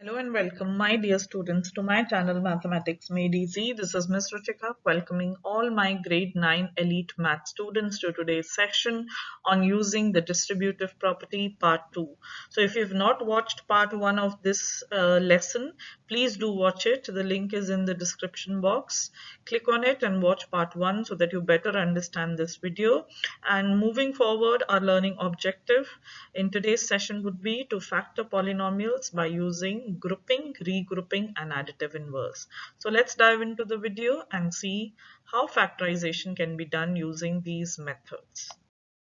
Hello and welcome, my dear students, to my channel Mathematics Made Easy. This is Ms. Ruchika welcoming all my grade 9 elite math students to today's session on using the distributive property part 2. So if you've not watched part 1 of this lesson, please do watch it. The link is in the description box. Click on it and watch part 1 so that you better understand this video. And moving forward, our learning objective in today's session would be to factor polynomials by using grouping, regrouping, and additive inverse. So let's dive into the video and see how factorization can be done using these methods.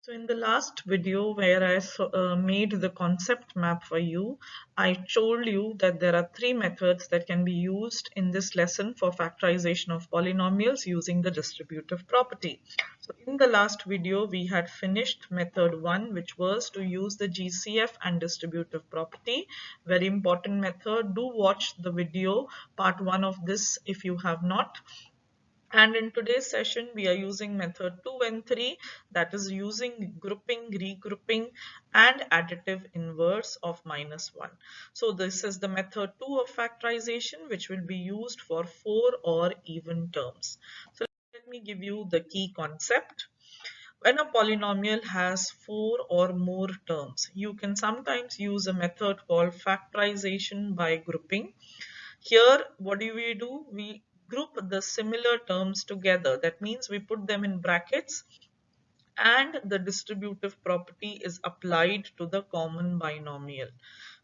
So in the last video where I made the concept map for you, I told you that there are three methods that can be used in this lesson for factorization of polynomials using the distributive property. So in the last video, we had finished method 1, which was to use the GCF and distributive property. Very important method. Do watch the video part 1 of this if you have not. And in today's session, we are using method 2 and 3, that is using grouping, regrouping, and additive inverse of -1. So this is the method 2 of factorization, which will be used for 4 or even terms. So let me give you the key concept. When a polynomial has 4 or more terms, you can sometimes use a method called factorization by grouping. Here, what do? We group the similar terms together. That means we put them in brackets and the distributive property is applied to the common binomial.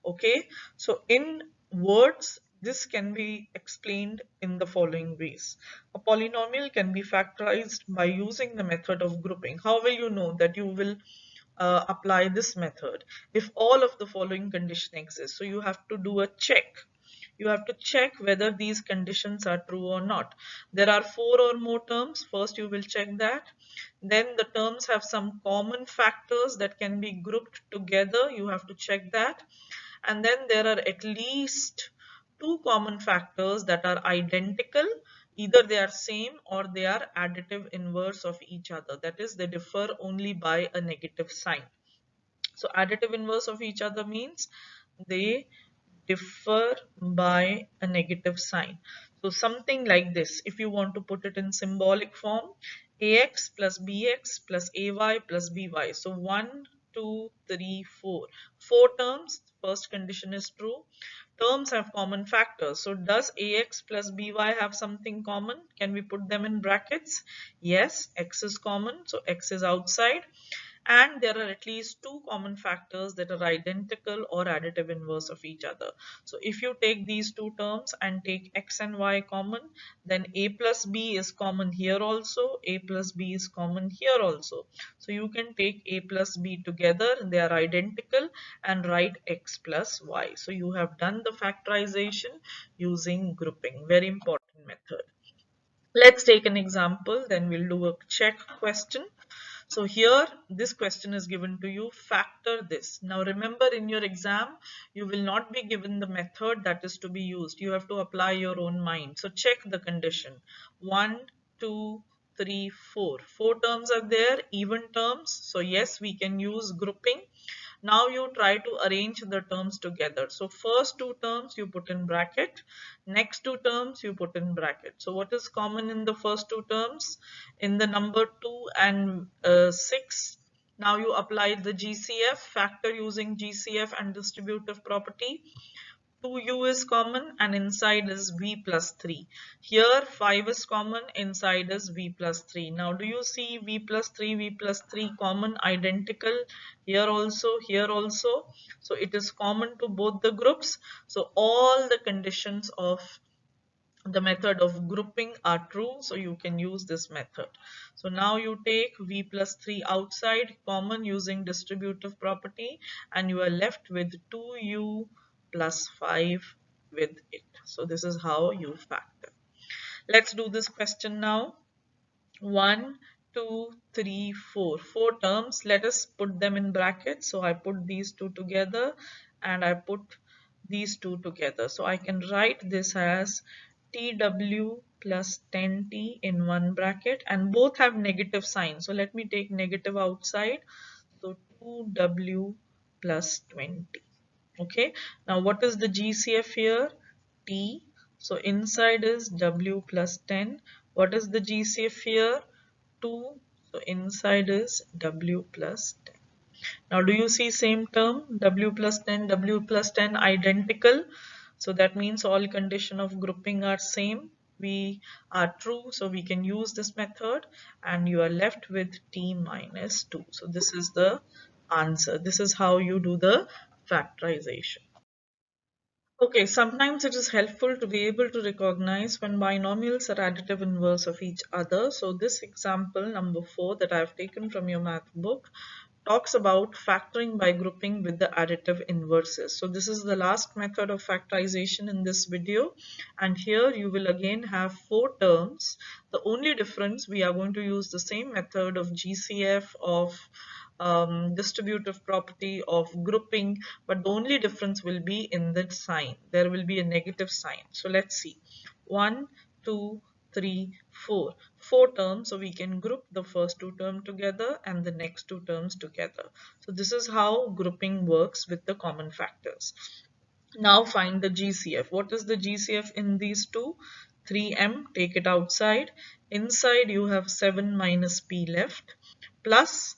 Okay, so in words, this can be explained in the following ways. A polynomial can be factorized by using the method of grouping. How will you know that you will apply this method? If all of the following conditions exist, so you have to do a check. You have to check whether these conditions are true or not. There are 4 or more terms. First, you will check that. Then the terms have some common factors that can be grouped together. You have to check that. And then there are at least 2 common factors that are identical. Either they are same or they are additive inverse of each other. That is, they differ only by a negative sign. So additive inverse of each other means they differ by a negative sign. So something like this, if you want to put it in symbolic form, ax plus bx plus ay plus by. So 1, 2, 3, 4. 4 terms, first condition is true. Terms have common factors. So does ax plus by have something common? Can we put them in brackets? Yes, x is common, so x is outside. And there are at least 2 common factors that are identical or additive inverse of each other. So if you take these 2 terms and take x and y common, then a plus b is common here also, a plus b is common here also. So you can take a plus b together, they are identical, and write x plus y. So you have done the factorization using grouping. Very important method. Let's take an example, then we'll do a check question. So here, this question is given to you, factor this. Now remember, in your exam, you will not be given the method that is to be used. You have to apply your own mind. So check the condition. 1, 2, 3, 4. 4 terms are there, even terms. So yes, we can use grouping. Now you try to arrange the terms together. So first 2 terms you put in bracket, next 2 terms you put in bracket. So what is common in the first 2 terms? In the number 2 and 6, now you apply the GCF, factor using GCF and distributive property. 2u is common and inside is v plus 3. Here 5 is common, inside is v plus 3. Now do you see v plus 3 common, identical here also, here also. So it is common to both the groups. So all the conditions of the method of grouping are true, so you can use this method. So now you take v plus 3 outside, common using distributive property, and you are left with 2u plus 5 with it. So this is how you factor. Let's do this question now. 1, 2, 3, 4. 4 terms. Let us put them in brackets. So I put these two together and I put these two together. So I can write this as TW plus 10T in one bracket, and both have negative sign. So let me take negative outside. So 2W plus 20. Okay, now what is the GCF here? T. So inside is W plus 10. What is the GCF here? 2. So inside is W plus 10. Now do you see same term, W plus 10, W plus 10 identical? So that means all condition of grouping are same. We are true, so we can use this method, and you are left with T minus 2. So this is the answer. This is how you do the factorization. Okay, sometimes it is helpful to be able to recognize when binomials are additive inverse of each other. So this example number 4 that I have taken from your math book talks about factoring by grouping with the additive inverses. So this is the last method of factorization in this video, and here you will again have 4 terms. The only difference, we are going to use the same method of GCF, of distributive property, of grouping, but the only difference will be in the sign. There will be a negative sign. So let's see. 1, 2, 3, 4. 4 terms, so we can group the first 2 terms together and the next 2 terms together. So this is how grouping works with the common factors. Now find the GCF. What is the GCF in these two? 3m, take it outside. Inside you have 7 minus p left, plus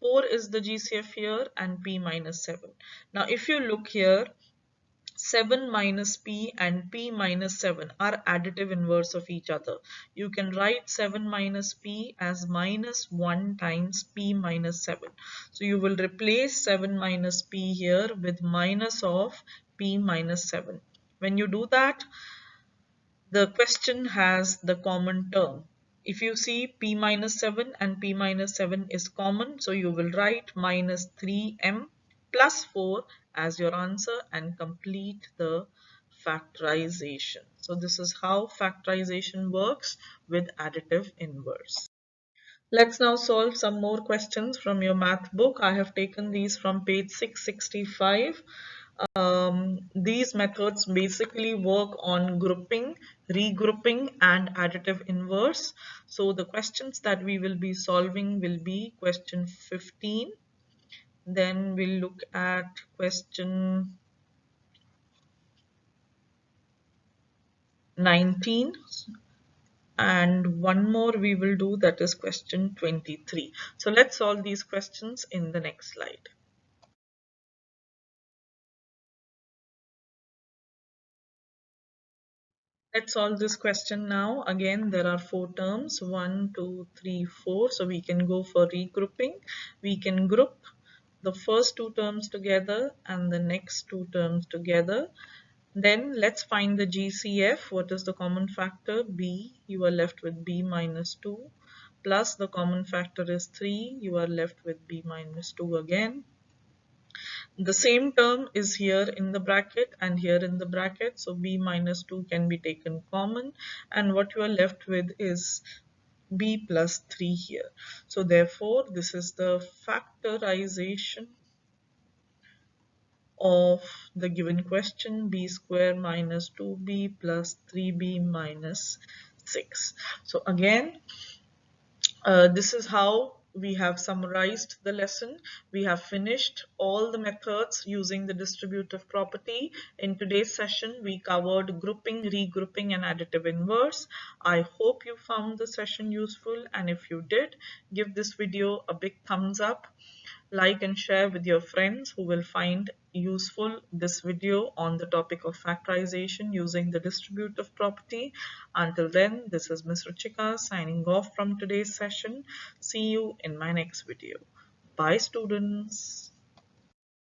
4 is the GCF here, and p minus 7. Now if you look here, 7 minus p and p minus 7 are additive inverse of each other. You can write 7 minus p as minus 1 times p minus 7. So you will replace 7 minus p here with minus of p minus 7. When you do that, the question has the common term. If you see p minus 7 and p minus 7 is common, so you will write minus 3m plus 4 as your answer and complete the factorization. So this is how factorization works with additive inverse. Let's now solve some more questions from your math book. I have taken these from page 665. These methods basically work on grouping, regrouping, and additive inverse. So the questions that we will be solving will be question 15. Then we'll look at question 19. And one more we will do, that is question 23. So let's solve these questions in the next slide. Let's solve this question now. Again, there are 4 terms, 1, 2, 3, 4. So we can go for regrouping. We can group the first 2 terms together and the next 2 terms together. Then let's find the GCF. What is the common factor? B. You are left with B minus 2. Plus the common factor is 3. You are left with B minus 2 again. The same term is here in the bracket and here in the bracket, so b minus 2 can be taken common, and what you are left with is b plus 3 here. So therefore this is the factorization of the given question, b square minus 2b plus 3b minus 6. So again, this is how we have summarized the lesson. We have finished all the methods using the distributive property. In today's session, we covered grouping, regrouping, and additive inverse. I hope you found the session useful, and if you did, give this video a big thumbs up. Like and share with your friends who will find useful this video on the topic of factorization using the distributive property. Until then, this is Ms. Ruchika signing off from today's session. See you in my next video. Bye students.